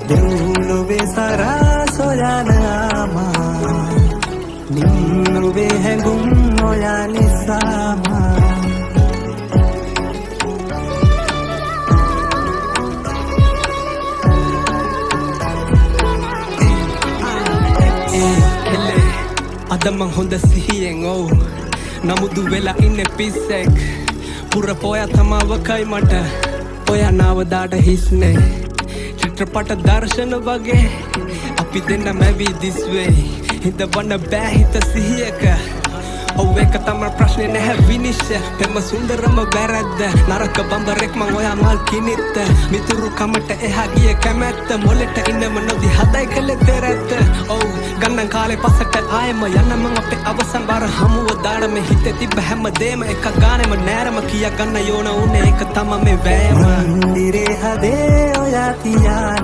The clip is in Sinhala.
දෙව්ලොවේ සරා සොයන ආමා නින්නුවේ හැඟුම් ඔයා නිසාමා අද මං හොඳ සිහියෙන් ඔව් නමුදු වෙලා ඉන්නේ පිස්සෙක් පුර පොය තමවකයි මට ඔයා නාවදාට හිස්නේ චිත්‍රපට දර්ශන වගේ අපි දෙන්න මැවී දිස්වේ හිතවන්න බෑ හිත සිහියක ඔව් එක තමයි ප්‍රශ්නේ නැහැ විනිශ්චය පෙම සුන්දරම වැරද්ද නරක බඹරෙක් මං ඔයා මල් කිනිත්ත මිතුරු කමට එහා ගිය කැමැත්ත මොලෙට ඉන්නම නොදි හදයි කළ දෙරැත්ත ඔව් ගන්නන් කාලේ පසට ආයෙම යන්න මං අපේ අවසන් බාර හමුව දාඩ මේ හිතේ තිබ්බ හැමදේම එක ගානෙම නෑරම කියා ගන්න යෝන උනේ එක තම මේ වෑයම මන්දිරේ හදේ ඔයා තියාන